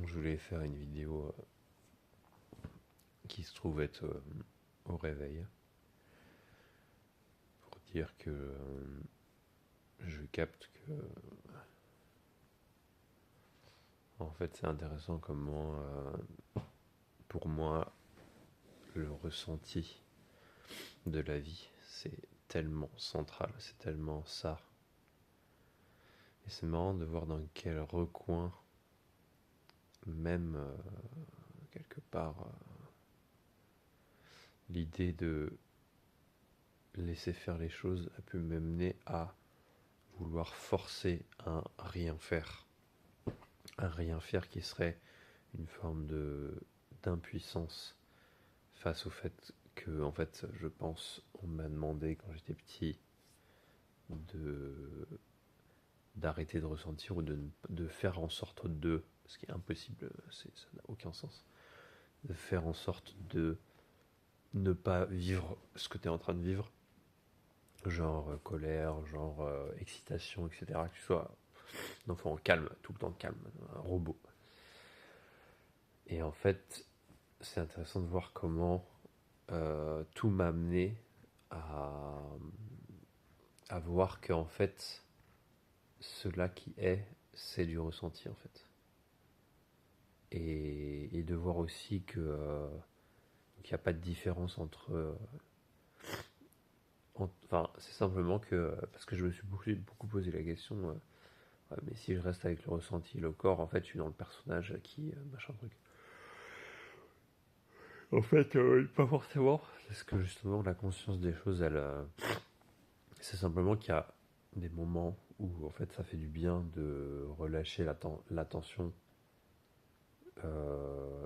Je voulais faire une vidéo qui se trouve être au réveil pour dire que je capte que en fait c'est intéressant comment pour moi le ressenti de la vie c'est tellement central, c'est tellement ça. Et c'est marrant de voir dans quel recoin, même quelque part, l'idée de laisser faire les choses a pu m'amener à vouloir forcer un rien faire. Un rien faire qui serait une forme de d'impuissance face au fait que, en fait, je pense, on m'a demandé quand j'étais petit de d'arrêter de ressentir ou de faire en sorte de, ce qui est impossible, ça n'a aucun sens, de faire en sorte de ne pas vivre ce que tu es en train de vivre, genre colère, genre excitation, etc. Que tu sois un enfant calme, tout le temps calme, un robot. Et en fait, c'est intéressant de voir comment tout m'a amené à, à voir qu'en fait, cela qui est, c'est du ressenti en fait. Et de voir aussi que qu'il n'y a pas de différence entre, enfin, c'est simplement que, parce que je me suis beaucoup posé la question, ouais, mais si je reste avec le ressenti, le corps, en fait, je suis dans le personnage qui, machin truc. En fait, pas forcément. Parce que justement, la conscience des choses, c'est simplement qu'il y a des moments où, en fait, ça fait du bien de relâcher l'attention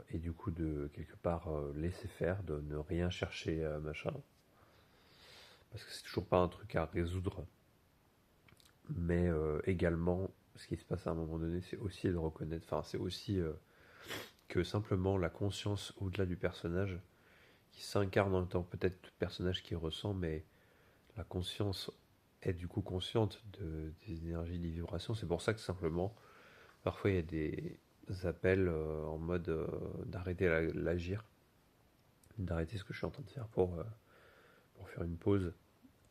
et du coup de quelque part laisser faire, de ne rien chercher, machin. Parce que c'est toujours pas un truc à résoudre. Mais également, ce qui se passe à un moment donné, c'est aussi de reconnaître, enfin, c'est aussi que simplement la conscience au-delà du personnage qui s'incarne en même temps, peut-être le personnage qui ressent, mais la conscience est du coup consciente des énergies, des vibrations. C'est pour ça que simplement, parfois il y a des appels en mode d'arrêter l'agir, d'arrêter ce que je suis en train de faire pour faire une pause.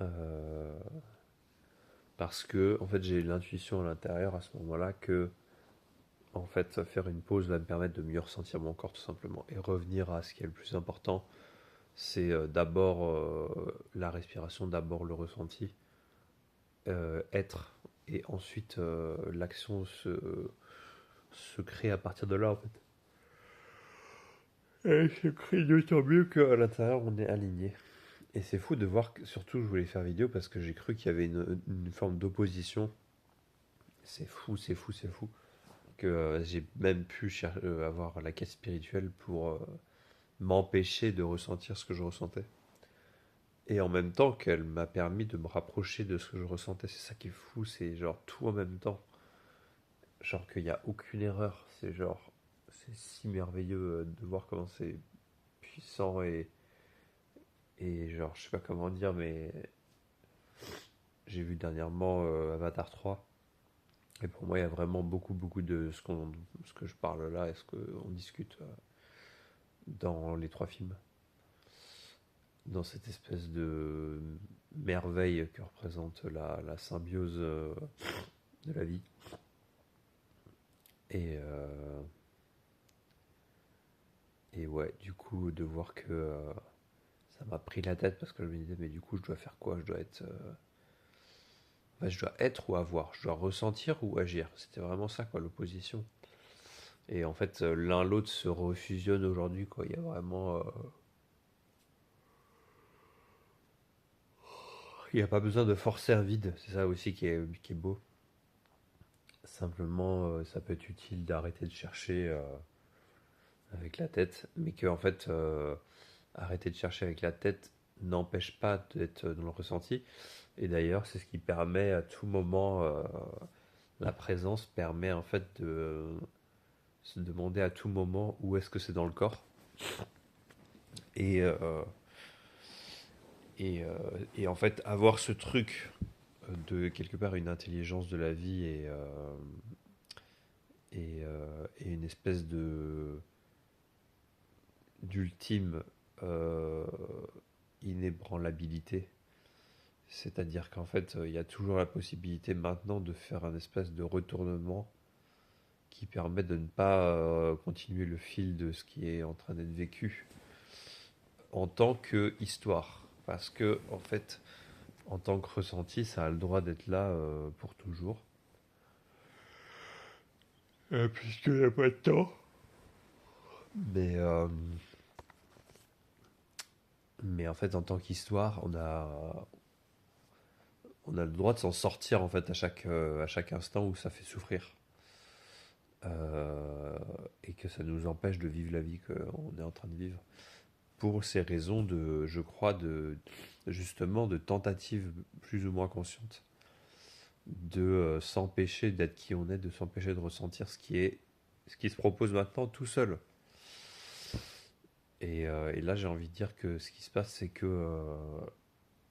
Euh, Parce que en fait j'ai l'intuition à l'intérieur à ce moment-là que en fait faire une pause va me permettre de mieux ressentir mon corps tout simplement et revenir à ce qui est le plus important. C'est d'abord la respiration, d'abord le ressenti, être, et ensuite l'action se crée à partir de là en fait. Et se crée d'autant mieux qu'à l'intérieur on est aligné. Et c'est fou de voir que, surtout je voulais faire vidéo parce que j'ai cru qu'il y avait une forme d'opposition. C'est fou, c'est fou, c'est fou. Que j'ai même pu avoir la quête spirituelle pour m'empêcher de ressentir ce que je ressentais. Et en même temps qu'elle m'a permis de me rapprocher de ce que je ressentais. C'est ça qui est fou, c'est genre tout en même temps. Genre qu'il n'y a aucune erreur. C'est genre, c'est si merveilleux de voir comment c'est puissant et genre, je sais pas comment dire, mais j'ai vu dernièrement Avatar 3. Et pour moi, il y a vraiment beaucoup, beaucoup de ce que je parle là et ce qu'on discute dans les trois films. Dans cette espèce de merveille que représente la symbiose de la vie. Et, et ouais, du coup, de voir que ça m'a pris la tête parce que je me disais, mais du coup, je dois faire quoi? Je dois être. Enfin, je dois être ou avoir? Je dois ressentir ou agir? C'était vraiment ça, quoi, l'opposition. Et en fait, l'un l'autre se refusionne aujourd'hui, quoi. Il y a vraiment. Il n'y a pas besoin de forcer un vide, c'est ça aussi qui est beau. Simplement, ça peut être utile d'arrêter de chercher avec la tête, mais que en fait, arrêter de chercher avec la tête n'empêche pas d'être dans le ressenti. Et d'ailleurs, c'est ce qui permet à tout moment, la présence permet en fait de se demander à tout moment où est-ce que c'est dans le corps. Et, euh, et en fait, avoir ce truc de quelque part une intelligence de la vie et une espèce de d'ultime euh, inébranlabilité. C'est-à-dire qu'en fait, il y a toujours la possibilité maintenant de faire un espèce de retournement qui permet de ne pas continuer le fil de ce qui est en train d'être vécu en tant que histoire. Parce que, en fait, en tant que ressenti, ça a le droit d'être là pour toujours. Puisqu'il n'y a pas de temps. Mais, euh, mais en fait, en tant qu'histoire, on a le droit de s'en sortir en fait à chaque instant où ça fait souffrir. Euh, et que ça nous empêche de vivre la vie qu'on est en train de vivre. Pour ces raisons de, je crois, justement de tentatives plus ou moins conscientes de s'empêcher d'être qui on est, de s'empêcher de ressentir ce qui se propose maintenant tout seul. Et là, j'ai envie de dire que ce qui se passe, c'est que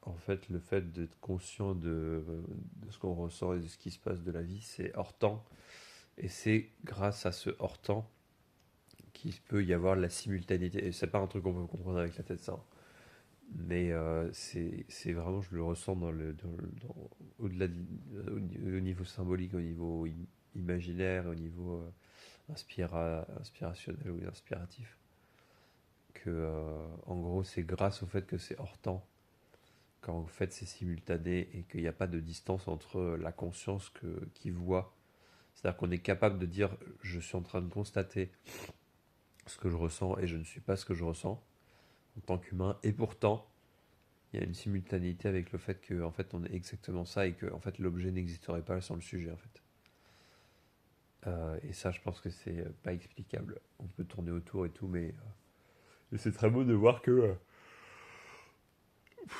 en fait, le fait d'être conscient de ce qu'on ressent et de ce qui se passe de la vie, c'est hors temps. Et c'est grâce à ce hors temps qu'il peut y avoir la simultanéité. Et c'est pas un truc qu'on peut comprendre avec la tête, ça, hein. Mais c'est vraiment, je le ressens au-delà au niveau symbolique, au niveau imaginaire, au niveau inspirationnel ou inspiratif. Que, en gros, c'est grâce au fait que c'est hors temps, quand en fait c'est simultané et qu'il n'y a pas de distance entre la conscience qui voit. C'est-à-dire qu'on est capable de dire je suis en train de constater ce que je ressens et je ne suis pas ce que je ressens en tant qu'humain. Et pourtant, il y a une simultanéité avec le fait que en fait on est exactement ça et que en fait l'objet n'existerait pas sans le sujet en fait. Et ça, je pense que c'est pas explicable. On peut tourner autour et tout, mais et c'est très beau de voir que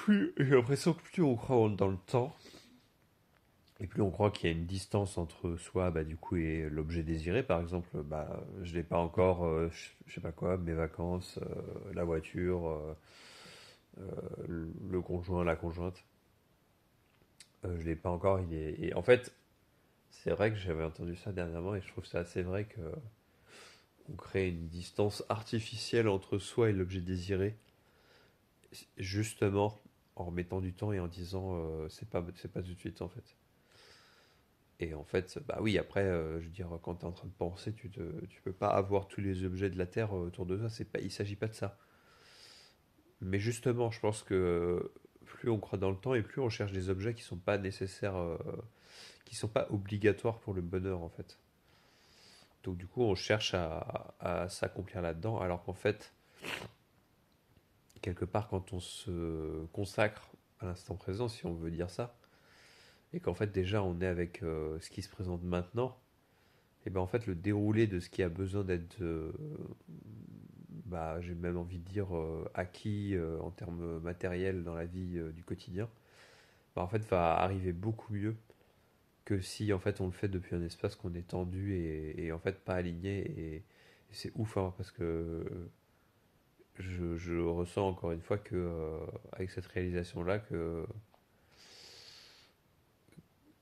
j'ai l'impression que plus on croit dans le temps et plus on croit qu'il y a une distance entre soi, bah, du coup, et l'objet désiré, par exemple, bah, je l'ai pas encore, je sais pas quoi, mes vacances, la voiture, le conjoint, la conjointe, je l'ai pas encore. Et en fait, c'est vrai que j'avais entendu ça dernièrement et je trouve ça assez vrai que on crée une distance artificielle entre soi et l'objet désiré, justement en remettant du temps et en disant c'est pas tout de suite en fait. Et en fait, bah oui, après, je veux dire, quand tu es en train de penser, tu peux pas avoir tous les objets de la Terre autour de toi. Il s'agit pas de ça. Mais justement, je pense que plus on croit dans le temps et plus on cherche des objets qui sont pas nécessaires, qui sont pas obligatoires pour le bonheur en fait. Donc du coup, on cherche à s'accomplir là-dedans, alors qu'en fait, quelque part, quand on se consacre à l'instant présent, si on veut dire ça, et qu'en fait déjà on est avec ce qui se présente maintenant, et ben en fait le déroulé de ce qui a besoin d'être, bah, j'ai même envie de dire acquis en termes matériels dans la vie du quotidien, bah, en fait va arriver beaucoup mieux que si en fait on le fait depuis un espace qu'on est tendu et en fait pas aligné et c'est ouf hein, parce que je ressens encore une fois que avec cette réalisation là que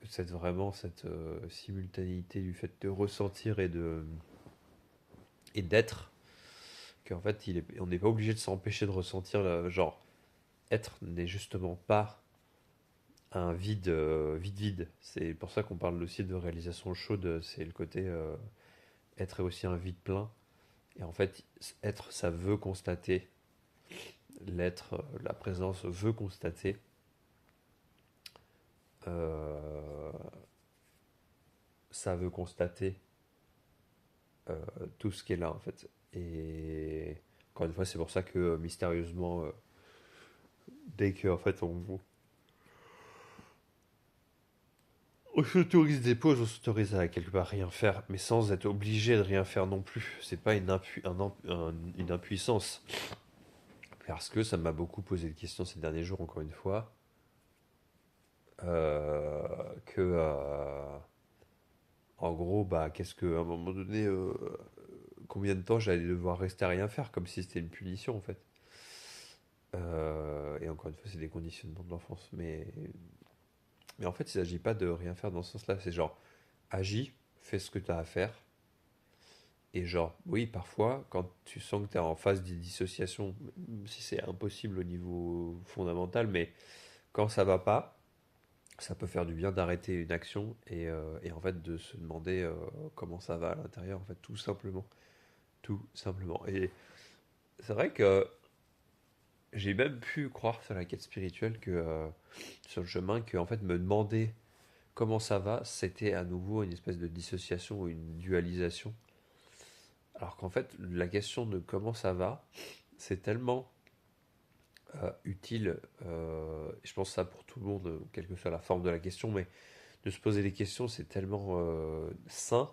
cette simultanéité du fait de ressentir et d'être qu'en fait on n'est pas obligé de s'empêcher de ressentir genre être n'est justement pas un vide. C'est pour ça qu'on parle aussi de réalisation chaude, c'est le côté être est aussi un vide plein. Et en fait, être, ça veut constater. L'être, la présence veut constater. euh, Ça veut constater tout ce qui est là en fait. Et encore une fois, c'est pour ça que mystérieusement, dès que en fait on s'autorise des pauses, on s'autorise à quelque part rien faire, mais sans être obligé de rien faire non plus. C'est pas une impuissance. Parce que ça m'a beaucoup posé de questions ces derniers jours, encore une fois. Que, en gros, bah, qu'est-ce que, à un moment donné, combien de temps j'allais devoir rester à rien faire, comme si c'était une punition, en fait. Et encore une fois, c'est des conditionnements de l'enfance. Mais en fait, il ne s'agit pas de rien faire dans ce sens-là. C'est genre, agis, fais ce que tu as à faire, Et genre, oui, parfois, quand tu sens que tu es en phase de dissociation, même si c'est impossible au niveau fondamental, mais quand ça va pas, ça peut faire du bien d'arrêter une action et en fait de se demander comment ça va à l'intérieur, en fait, tout simplement. Tout simplement. Et c'est vrai que j'ai même pu croire sur la quête spirituelle que sur le chemin, que en fait me demander comment ça va, c'était à nouveau une espèce de dissociation ou une dualisation. Alors qu'en fait, la question de comment ça va, c'est tellement utile, je pense ça pour tout le monde, quelle que soit la forme de la question, mais de se poser des questions, c'est tellement sain,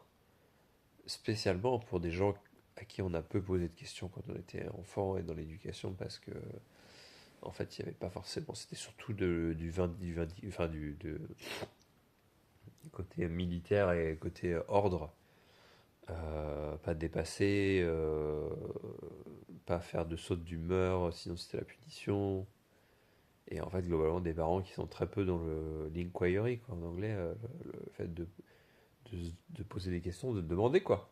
spécialement pour des gens à qui on a peu posé de questions quand on était enfant et dans l'éducation, parce que en fait, il n'y avait pas forcément, c'était surtout enfin, du côté militaire et côté ordre. Pas dépasser, pas faire de saute d'humeur, sinon c'était la punition. Et en fait, globalement, des parents qui sont très peu dans le l'inquiry, quoi, en anglais, le fait de poser des questions, de demander, quoi.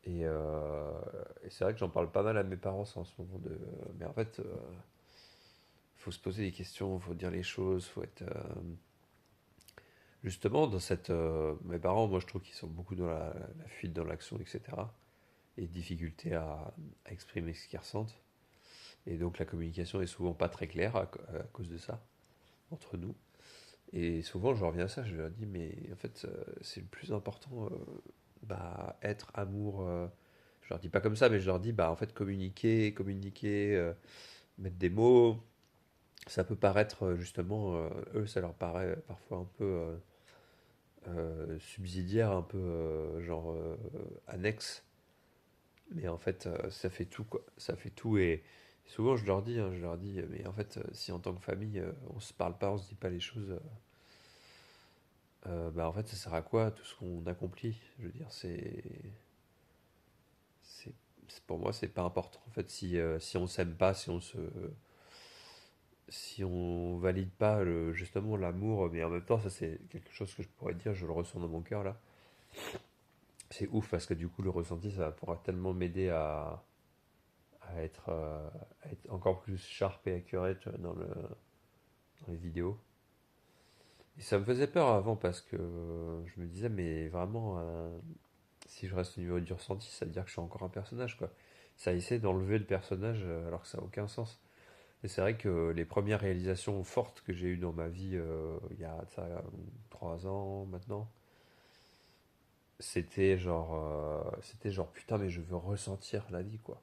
Et c'est vrai que j'en parle pas mal à mes parents en ce moment. Mais en fait, faut se poser des questions, faut dire les choses, faut être. Justement, dans cette. Mes parents, moi, je trouve qu'ils sont beaucoup dans la fuite dans l'action, etc. Et difficulté à exprimer ce qu'ils ressentent. Et donc, la communication est souvent pas très claire à cause de ça, entre nous. Et souvent, je reviens à ça, je leur dis, mais en fait, c'est le plus important, bah, être, amour. Je leur dis pas comme ça, mais je leur dis, bah, en fait, communiquer, mettre des mots. Ça peut paraître, justement, eux, ça leur paraît parfois un peu subsidiaire, un peu genre annexe. Mais en fait, ça fait tout, quoi. Ça fait tout. Et souvent, je leur dis, hein, mais en fait, si en tant que famille, on se parle pas, on se dit pas les choses. Bah en fait, ça sert à quoi tout ce qu'on accomplit? Je veux dire, c'est, pour moi, c'est pas important. En fait, si on s'aime pas, si on valide pas justement l'amour, mais en même temps, ça c'est quelque chose que je pourrais dire, je le ressens dans mon cœur là. C'est ouf parce que du coup, le ressenti, ça pourra tellement m'aider à être, à être encore plus sharp et accurate dans les vidéos. Et ça me faisait peur avant parce que je me disais, mais vraiment, si je reste au niveau du ressenti, ça veut dire que je suis encore un personnage, quoi. Ça essaie d'enlever le personnage alors que ça n'a aucun sens. Et c'est vrai que les premières réalisations fortes que j'ai eues dans ma vie, il y a ça, 3 ans maintenant, c'était genre putain, mais je veux ressentir la vie, quoi.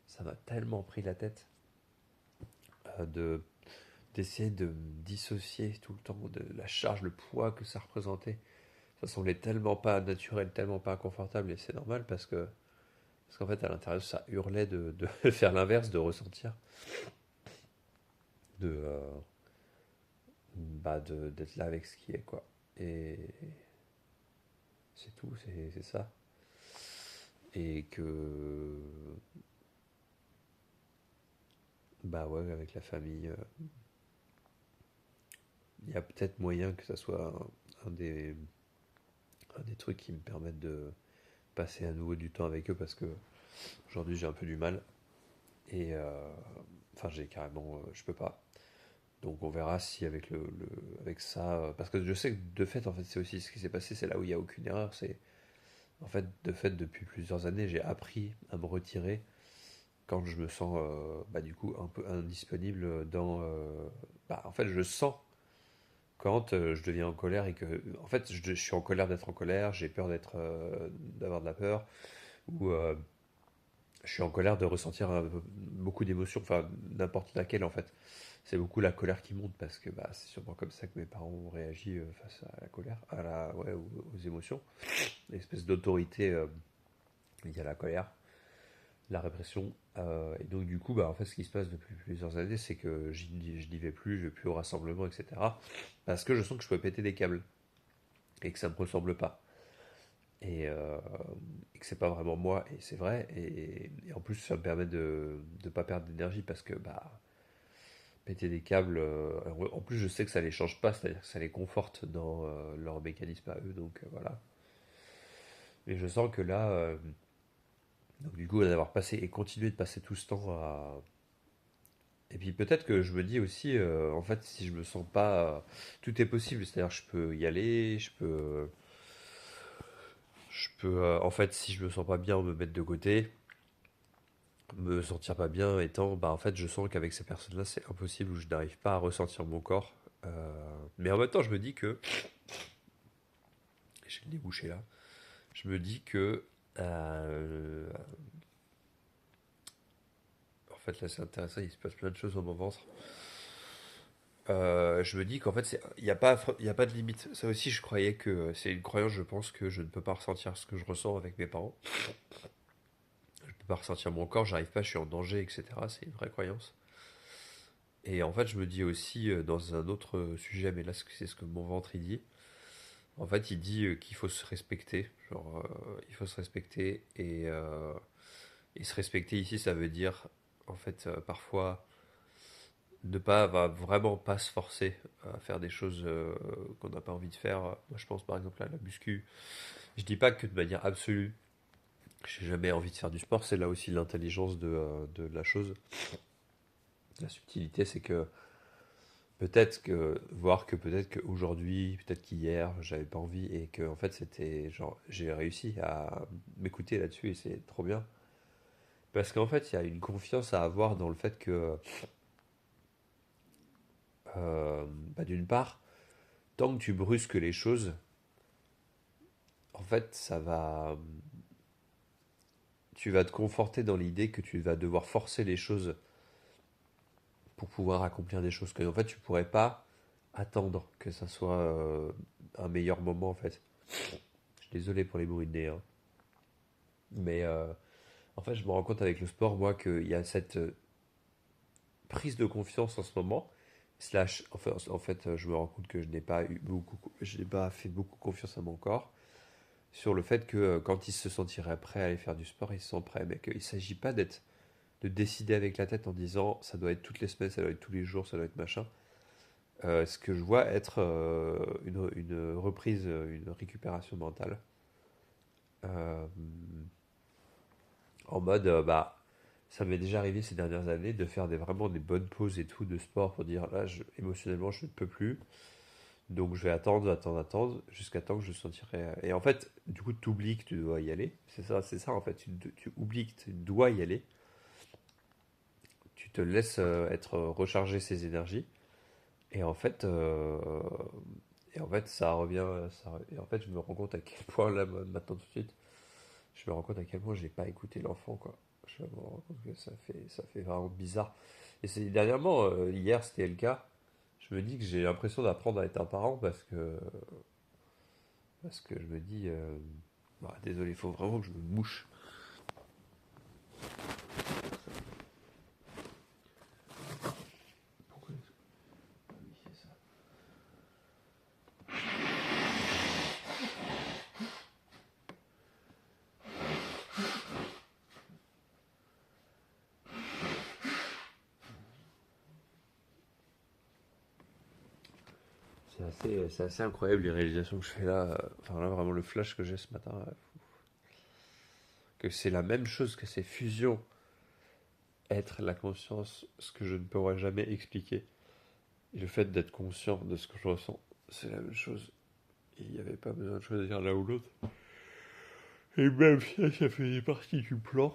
Ça m'a tellement pris la tête de d'essayer de me dissocier tout le temps de la charge, le poids que ça représentait. Ça semblait tellement pas naturel, tellement pas confortable, et c'est normal parce qu'en fait, à l'intérieur, ça hurlait de faire l'inverse, de ressentir, de, d'être là avec ce qui est, quoi. Et c'est tout, c'est ça. Et que, bah ouais, avec la famille, il y a peut-être moyen que ça soit un des trucs qui me permettent de passer à nouveau du temps avec eux parce que aujourd'hui j'ai un peu du mal. Et enfin, j'ai carrément, je peux pas. Donc on verra si avec avec ça, parce que je sais que de fait, en fait, c'est aussi ce qui s'est passé, c'est là où il n'y a aucune erreur. C'est en fait, de fait, depuis plusieurs années, j'ai appris à me retirer quand je me sens, bah, du coup, un peu indisponible dans. Bah, en fait, je sens quand je deviens en colère et que, en fait, je suis en colère d'être en colère, j'ai peur d'avoir de la peur, ou je suis en colère de ressentir beaucoup d'émotions, enfin n'importe laquelle en fait. C'est beaucoup la colère qui monte parce que bah, c'est sûrement comme ça que mes parents ont réagi face à la colère, ouais, aux émotions. L'espèce d'autorité liée à la colère, la répression. Et donc du coup, bah, en fait, ce qui se passe depuis plusieurs années, c'est que je n'y vais plus, je vais plus au rassemblement, etc. Parce que je sens que je peux péter des câbles et que ça me ressemble pas. Et et que c'est pas vraiment moi, et c'est vrai, et en plus ça me permet de ne pas perdre d'énergie parce que bah péter des câbles, en plus je sais que ça les change pas, c'est-à-dire que ça les conforte dans leur mécanisme à eux, donc voilà. Et je sens que là, donc du coup, d'avoir passé et continué de passer tout ce temps à. Et puis peut-être que je me dis aussi, en fait, si je me sens pas, tout est possible. C'est-à-dire, je peux y aller, en fait, si je me sens pas bien, me mettre de côté, me sentir pas bien étant, bah en fait, je sens qu'avec ces personnes-là, c'est impossible ou je n'arrive pas à ressentir mon corps. Mais en même temps, je me dis que, j'ai le nez bouché là, je me dis que, euh, en fait, là, c'est intéressant, il se passe plein de choses dans mon ventre. Je me dis qu'en fait, il y a pas de limite. Ça aussi, je croyais que c'est une croyance, je pense que je ne peux pas ressentir ce que je ressens avec mes parents. Je ne peux pas ressentir mon corps, j'arrive pas, je suis en danger, etc. C'est une vraie croyance. Et en fait, je me dis aussi dans un autre sujet, mais là, c'est ce que mon ventre il dit. En fait, il dit qu'il faut se respecter. Genre, il faut se respecter. Et se respecter ici, ça veut dire, en fait, parfois, ne pas, va vraiment pas se forcer à faire des choses qu'on n'a pas envie de faire. Moi, je pense par exemple à la muscu. Je dis pas que de manière absolue, j'ai jamais envie de faire du sport. C'est là aussi l'intelligence de la chose. La subtilité, c'est que voir que peut-être qu'aujourd'hui, peut-être qu'hier, j'avais pas envie et que en fait c'était genre, j'ai réussi à m'écouter là-dessus et c'est trop bien. Parce qu'en fait, il y a une confiance à avoir dans le fait que, bah, d'une part, tant que tu brusques les choses, en fait, tu vas te conforter dans l'idée que tu vas devoir forcer les choses pour pouvoir accomplir des choses que, en fait, tu pourrais pas attendre que ça soit un meilleur moment, en fait. Je suis désolé pour les bruits de nez, hein. Mais en fait, je me rends compte avec le sport, moi, qu'il y a cette prise de confiance en ce moment. Slash, je me rends compte que je n'ai pas fait beaucoup confiance à mon corps sur le fait que quand il se sentirait prêt à aller faire du sport, il se sent prêt. Mais qu'il ne s'agit pas de décider avec la tête en disant ça doit être toutes les semaines, ça doit être tous les jours, ça doit être machin. Ce que je vois être une reprise, une récupération mentale. Euh, En mode, bah, ça m'est déjà arrivé ces dernières années de faire vraiment des bonnes pauses et tout de sport pour dire là, émotionnellement, je ne peux plus. Donc je vais attendre, jusqu'à temps que je sentirai. Et en fait, du coup, tu oublies que tu dois y aller. C'est ça en fait. Tu oublies que tu dois y aller. Tu te laisses être recharger ses énergies. Et en fait, ça revient. Et en fait, je me rends compte à quel point, là, maintenant tout de suite, je me rends compte à quel point j'ai pas écouté l'enfant, quoi. Je me rends compte que ça fait vraiment bizarre. Et c'est dernièrement, hier c'était le cas. Je me dis que j'ai l'impression d'apprendre à être un parent parce que je me dis, bah, désolé, il faut vraiment que je me mouche. Pourquoi est-ce que oui, c'est ça. C'est assez incroyable les réalisations que je fais là. Enfin là, vraiment le flash que j'ai ce matin, que c'est la même chose que ces fusions, être la conscience, ce que je ne pourrai jamais expliquer. Et le fait d'être conscient de ce que je ressens, c'est la même chose. Et il n'y avait pas besoin de choisir l'un ou l'autre. Et même si ça faisait partie du plan.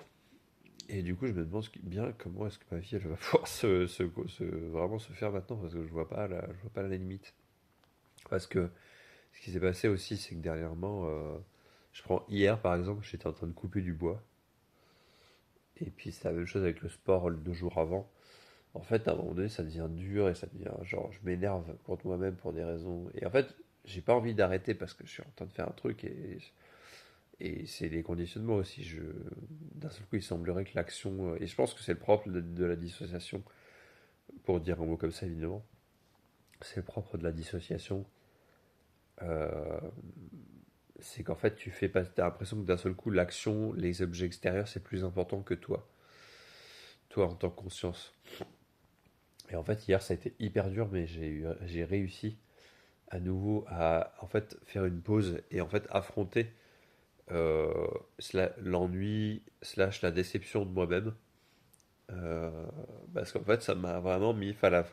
Et du coup, je me demande bien comment est-ce que ma vie elle va pouvoir vraiment se faire maintenant parce que je vois pas la limite. Parce que ce qui s'est passé aussi, c'est que dernièrement, je prends hier par exemple, j'étais en train de couper du bois. Et puis c'est la même chose avec le sport le 2 jours avant. En fait, à un moment donné, ça devient dur et ça devient genre, je m'énerve contre moi-même pour des raisons. Et en fait, j'ai pas envie d'arrêter parce que je suis en train de faire un truc et c'est des conditionnements aussi. D'un seul coup, il semblerait que l'action. Et je pense que c'est le propre de la dissociation, pour dire un mot comme ça, évidemment. C'est le propre de la dissociation. euh, c'est qu'en fait, t'as l'impression que d'un seul coup, l'action, les objets extérieurs, c'est plus important que toi. Toi, en tant que conscience. Et en fait, hier, ça a été hyper dur, mais j'ai réussi à nouveau à en fait faire une pause et en fait affronter euh, l'ennui slash la déception de moi-même. Euh, Parce qu'en fait, ça m'a vraiment mis, enfin,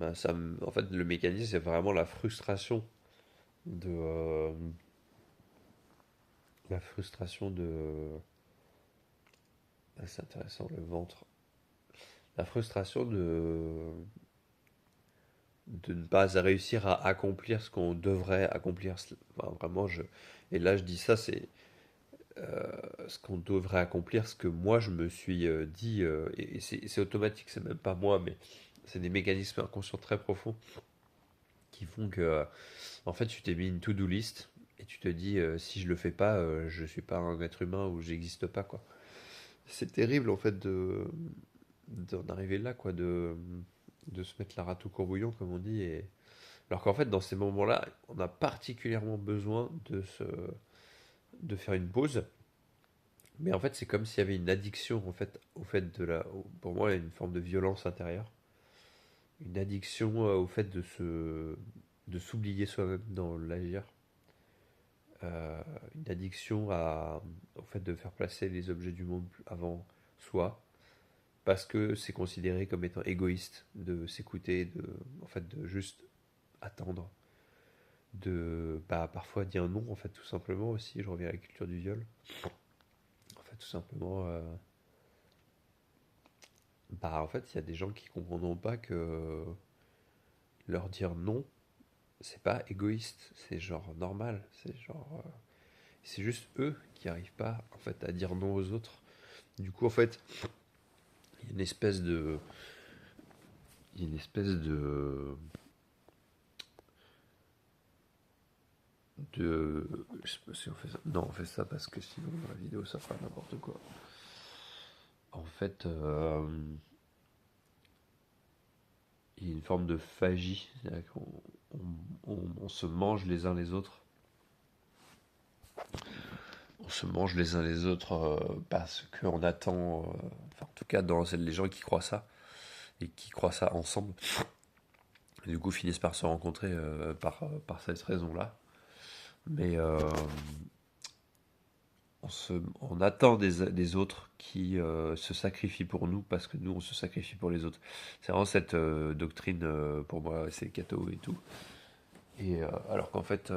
en fait, le mécanisme, c'est vraiment la frustration de, la frustration de, ah, c'est intéressant, le ventre, la frustration de ne pas réussir à accomplir ce qu'on devrait accomplir. Enfin, vraiment, et là, je dis ça, c'est ce qu'on devrait accomplir, ce que moi, je me suis dit, et c'est automatique, c'est même pas moi, mais c'est des mécanismes inconscients très profonds qui font que, en fait, tu t'es mis une to-do list et tu te dis, si je le fais pas, je suis pas un être humain ou j'existe pas, quoi. C'est terrible, en fait, d'en arriver là, quoi, de se mettre la rate au courbouillon, comme on dit. Alors qu'en fait, dans ces moments-là, on a particulièrement besoin de faire une pause. Mais en fait, c'est comme s'il y avait une addiction, en fait, au fait pour moi, il y a une forme de violence intérieure. Une addiction au fait de s'oublier soi-même dans l'agir. Une addiction au fait de faire placer les objets du monde avant soi, parce que c'est considéré comme étant égoïste de s'écouter, en fait, de juste attendre, de parfois dire non, en fait, tout simplement aussi. Je reviens à la culture du viol. En fait, tout simplement, en fait, il y a des gens qui comprendront pas que leur dire non, c'est pas égoïste, c'est genre normal, c'est juste eux qui arrivent pas, en fait, à dire non aux autres. Du coup, en fait, il y a une espèce de, il y a une espèce je sais pas si on fait ça. Non, on fait ça parce que sinon dans la vidéo ça fera n'importe quoi. En fait, il y a une forme de phagie, c'est-à-dire on se mange les uns les autres. On se mange les uns les autres parce qu'on attend, enfin, en tout cas dans les gens qui croient ça et qui croient ça ensemble, et du coup finissent par se rencontrer par cette raison-là. Mais on attend des autres qui se sacrifient pour nous parce que nous on se sacrifie pour les autres. C'est vraiment cette doctrine, pour moi, c'est catho et tout. Et alors qu'en fait,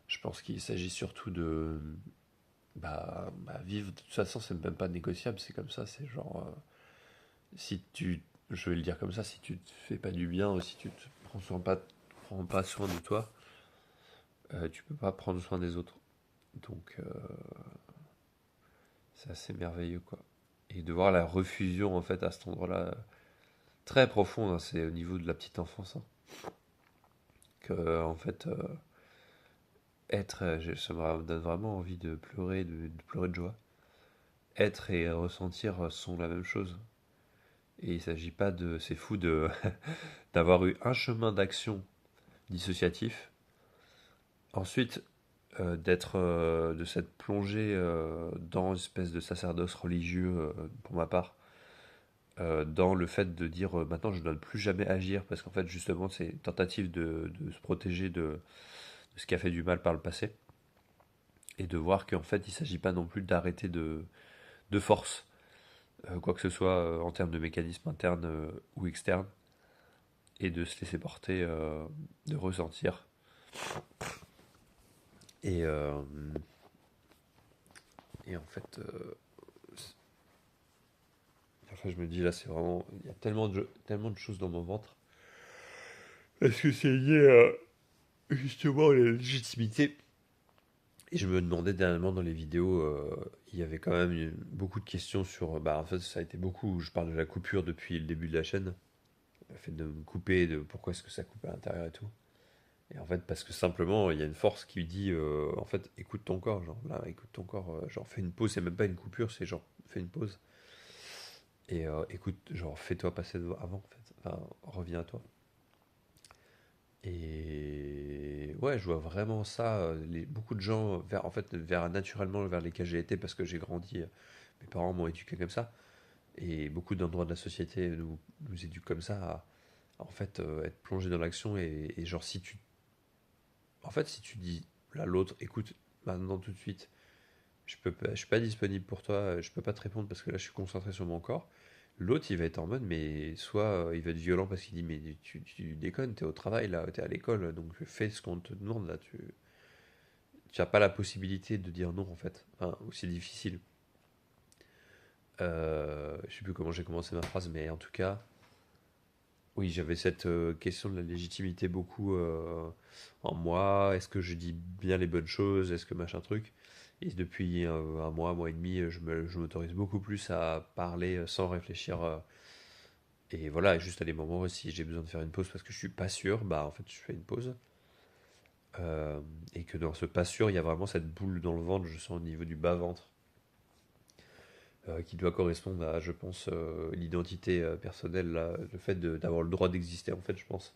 je pense qu'il s'agit surtout de vivre. De toute façon, c'est même pas négociable, c'est comme ça. C'est genre, si tu, je vais le dire comme ça, si tu te fais pas du bien, si tu te prends pas soin de toi, tu peux pas prendre soin des autres. Donc, c'est assez merveilleux, quoi. Et de voir la refusion, en fait, à cet endroit-là, très profond, hein, c'est au niveau de la petite enfance, hein, que, en fait, ça me donne vraiment envie de pleurer, de pleurer de joie. Être et ressentir sont la même chose. Et il s'agit pas de, c'est fou de d'avoir eu un chemin d'action dissociatif, ensuite d'être de s'être plongé dans une espèce de sacerdoce religieux pour ma part, dans le fait de dire maintenant je ne dois plus jamais agir parce qu'en fait justement c'est une tentative de se protéger de ce qui a fait du mal par le passé et de voir qu'en fait il ne s'agit pas non plus d'arrêter de force quoi que ce soit en termes de mécanismes internes ou externes et de se laisser porter, de ressentir et, euh, et en fait enfin je me dis là c'est vraiment il y a tellement de choses dans mon ventre. Est-ce que c'est lié justement à la légitimité? Et je me demandais dernièrement dans les vidéos, il y avait quand même beaucoup de questions sur. En fait, ça a été beaucoup. Je parle de la coupure depuis le début de la chaîne. Le fait de me couper, de pourquoi est-ce que ça coupe à l'intérieur et tout. Et en fait, parce que simplement, il y a une force qui dit en fait, écoute ton corps. Genre, là, écoute ton corps. Genre, fais une pause. C'est même pas une coupure, c'est genre, fais une pause. Et écoute, genre, fais-toi passer avant, en fait. Enfin, reviens à toi. Et ouais, je vois vraiment ça. Beaucoup de gens, en fait, naturellement vers lesquels j'ai été parce que j'ai grandi. Mes parents m'ont éduqué comme ça. Et beaucoup d'endroits de la société nous éduquent comme ça en fait, être plongé dans l'action. Et genre, en fait, si tu dis là l'autre, écoute, maintenant tout de suite, je suis pas disponible pour toi, je peux pas te répondre parce que là je suis concentré sur mon corps. L'autre, il va être en mode, mais soit il va être violent parce qu'il dit, mais tu déconnes, t'es au travail là, t'es à l'école, donc fais ce qu'on te demande là, tu as pas la possibilité de dire non en fait. Enfin, c'est difficile. Je sais plus comment j'ai commencé ma phrase, mais en tout cas, oui, j'avais cette question de la légitimité beaucoup en moi. Est-ce que je dis bien les bonnes choses? Est-ce que machin truc? Et depuis un mois et demi, je m'autorise beaucoup plus à parler sans réfléchir. Et voilà, juste à des moments où si j'ai besoin de faire une pause parce que je suis pas sûr, bah en fait je fais une pause. Euh, et que dans ce pas sûr, il y a vraiment cette boule dans le ventre, je sens au niveau du bas-ventre, qui doit correspondre à, je pense, l'identité personnelle, là, le fait d'avoir le droit d'exister, en fait, je pense.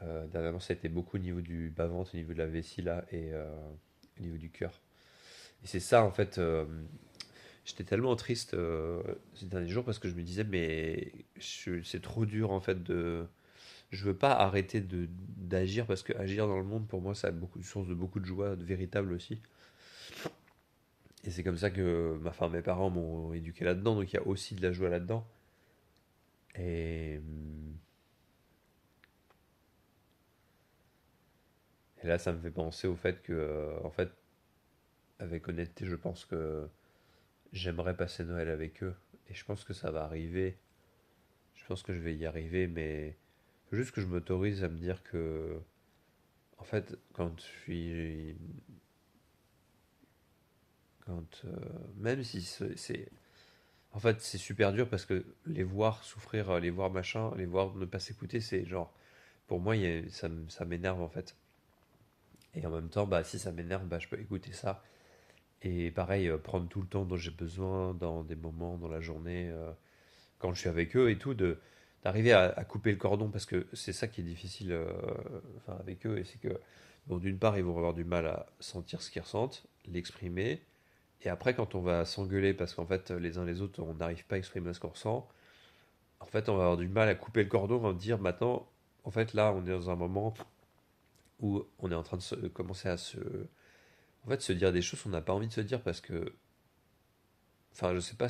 Dernièrement, ça a été beaucoup au niveau du bas-ventre, au niveau de la vessie, là, et au niveau du cœur. Et c'est ça, en fait, j'étais tellement triste ces derniers jours parce que je me disais, mais c'est trop dur, en fait, de... Je veux pas arrêter d'agir parce que agir dans le monde, pour moi, ça a beaucoup, source de beaucoup de joie, de véritable aussi. Et c'est comme ça que enfin, mes parents m'ont éduqué là-dedans, donc il y a aussi de la joie là-dedans. Et, et là, ça me fait penser au fait que, en fait, avec honnêteté, je pense que j'aimerais passer Noël avec eux. Et je pense que ça va arriver. Je pense que je vais y arriver, mais faut juste que je m'autorise à me dire que, en fait, même si en fait, c'est super dur parce que les voir souffrir, les voir machin, les voir ne pas s'écouter, c'est genre, pour moi, ça m'énerve en fait. Et en même temps, bah, si ça m'énerve, bah, je peux écouter ça. Et pareil, prendre tout le temps dont j'ai besoin dans des moments dans la journée, quand je suis avec eux et tout, d'arriver à couper le cordon parce que c'est ça qui est difficile enfin, avec eux. Et c'est que, bon, d'une part, ils vont avoir du mal à sentir ce qu'ils ressentent, l'exprimer. Et après, quand on va s'engueuler parce qu'en fait, les uns les autres, on n'arrive pas à exprimer ce qu'on ressent, en fait, on va avoir du mal à couper le cordon, on va dire maintenant, en fait, là, on est dans un moment où on est en train de commencer à en fait, se dire des choses qu'on n'a pas envie de se dire parce que, enfin, je sais pas,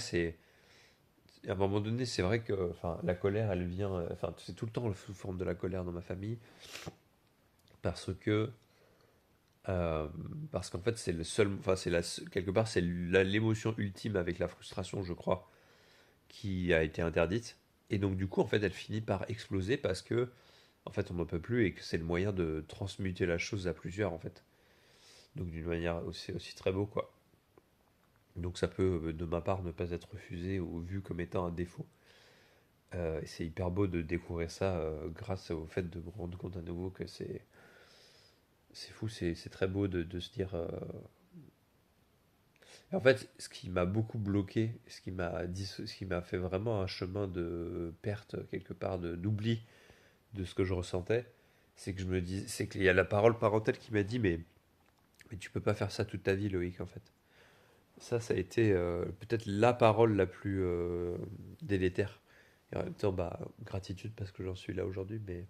à un moment donné, c'est vrai que, enfin, la colère, elle vient, enfin, c'est tout le temps sous forme de la colère dans ma famille parce que, euh, parce qu'en fait, c'est le seul, enfin, quelque part, c'est l'émotion ultime avec la frustration, je crois, qui a été interdite. Et donc, du coup, en fait, elle finit par exploser parce que, en fait, on n'en peut plus et que c'est le moyen de transmuter la chose à plusieurs, en fait. Donc, d'une manière aussi très beau, quoi. Donc ça peut, de ma part, ne pas être refusé ou vu comme étant un défaut. Et c'est hyper beau de découvrir ça grâce au fait de me rendre compte à nouveau que c'est fou, c'est très beau de se dire. Et en fait, ce qui m'a beaucoup bloqué, ce qui m'a fait vraiment un chemin de perte quelque part, d'oubli de ce que je ressentais, c'est qu'il y a la parole parentale qui m'a dit, mais tu peux pas faire ça toute ta vie, Loïc, en fait. Ça a été peut-être la parole la plus délétère. Et en même temps, bah, gratitude parce que j'en suis là aujourd'hui, mais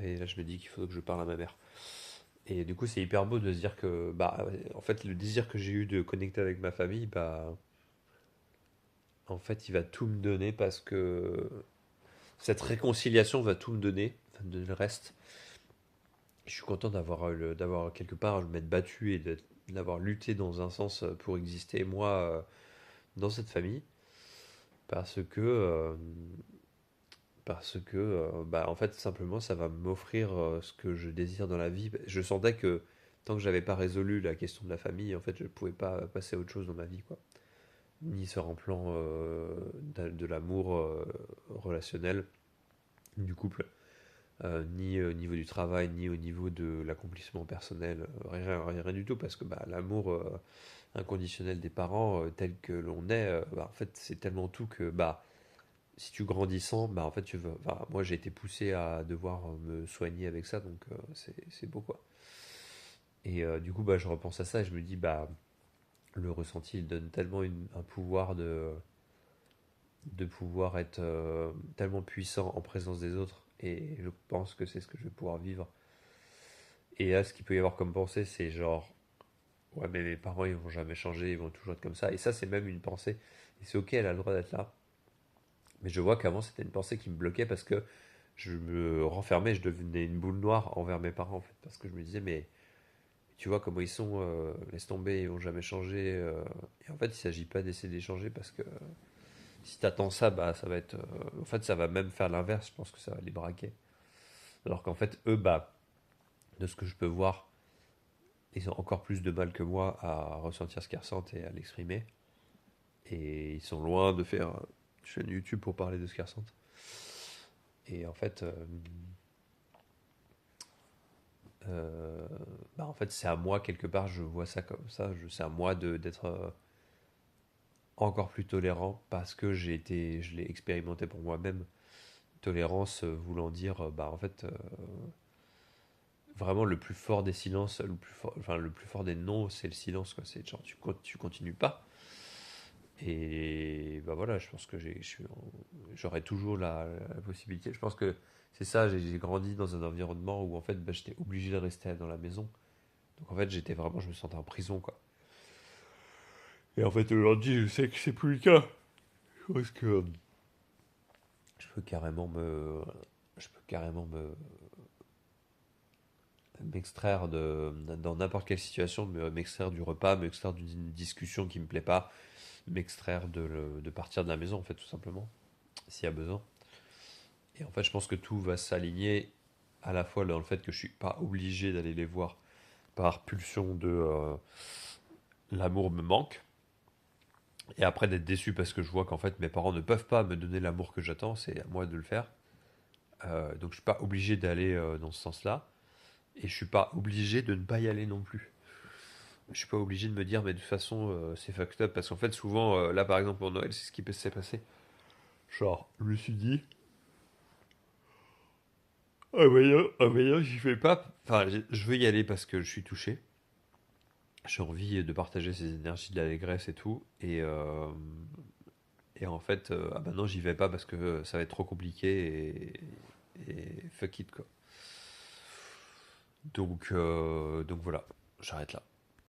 et là je me dis qu'il faut que je parle à ma mère. Et du coup, c'est hyper beau de se dire que, bah, en fait, le désir que j'ai eu de connecter avec ma famille, bah, en fait, il va tout me donner parce que cette réconciliation va tout me donner, va me donner le reste. Je suis content d'avoir quelque part m'être battu et d'avoir lutté dans un sens pour exister moi dans cette famille parce que bah, en fait simplement ça va m'offrir ce que je désire dans la vie. Je sentais que tant que j'avais pas résolu la question de la famille, en fait je pouvais pas passer à autre chose dans ma vie quoi. Ni sur un plan de l'amour relationnel du couple, ni au niveau du travail, ni au niveau de l'accomplissement personnel, rien du tout parce que bah, l'amour inconditionnel des parents tel que l'on est, bah, en fait c'est tellement tout que bah si tu grandis sans, bah en fait tu veux. Enfin, moi j'ai été poussé à devoir me soigner avec ça, donc c'est beau quoi. Et du coup bah je repense à ça et je me dis bah le ressenti il donne tellement un pouvoir de pouvoir être tellement puissant en présence des autres et je pense que c'est ce que je vais pouvoir vivre. Et là, ce qu'il peut y avoir comme pensée, c'est genre, ouais, mais mes parents, ils vont jamais changer, ils vont toujours être comme ça. Et ça, c'est même une pensée. Et c'est ok, elle a le droit d'être là. Mais je vois qu'avant, c'était une pensée qui me bloquait parce que je me renfermais, je devenais une boule noire envers mes parents, en fait. Parce que je me disais, mais tu vois comment ils sont, laisse tomber, ils vont jamais changer. Et en fait, il s'agit pas d'essayer d'échanger parce que si t'attends ça, bah, ça va être. En fait, ça va même faire l'inverse, je pense que ça va les braquer. Alors qu'en fait, eux, bah, de ce que je peux voir, ils ont encore plus de mal que moi à ressentir ce qu'ils ressentent et à l'exprimer. Et ils sont loin de faire une chaîne YouTube pour parler de ce qu'ils ressentent. Et en fait, euh, bah en fait, c'est à moi, quelque part, je vois ça comme ça. C'est à moi d'être encore plus tolérant parce que je l'ai expérimenté pour moi-même. Tolérance voulant dire, bah en fait, vraiment le plus fort des silences, le plus fort, enfin, le plus fort des non, c'est le silence, quoi. C'est genre, tu continues pas. Et bah voilà, je pense que j'aurai toujours la possibilité. Je pense que c'est ça, j'ai grandi dans un environnement où en fait bah, j'étais obligé de rester dans la maison. Donc en fait j'étais vraiment, je me sentais en prison quoi. Et en fait aujourd'hui je sais que c'est plus le cas. Parce que je peux carrément me, je peux carrément m'extraire dans n'importe quelle situation, m'extraire du repas, m'extraire d'une discussion qui me plaît pas, m'extraire de partir de la maison en fait tout simplement, s'il y a besoin. Et en fait, je pense que tout va s'aligner à la fois dans le fait que je suis pas obligé d'aller les voir par pulsion de l'amour me manque, et après d'être déçu parce que je vois qu'en fait mes parents ne peuvent pas me donner l'amour que j'attends, c'est à moi de le faire. Donc je suis pas obligé d'aller dans ce sens-là, et je suis pas obligé de ne pas y aller non plus. Je suis pas obligé de me dire mais de toute façon c'est fucked up parce qu'en fait souvent là par exemple pour Noël c'est ce qui s'est passé. Genre je me suis dit ah mais non, j'y vais pas. Enfin je veux y aller parce que je suis touché. J'ai envie de partager ces énergies de l'allégresse et tout. Et en fait, ah bah non, j'y vais pas parce que ça va être trop compliqué et fuck it quoi. Donc voilà, j'arrête là.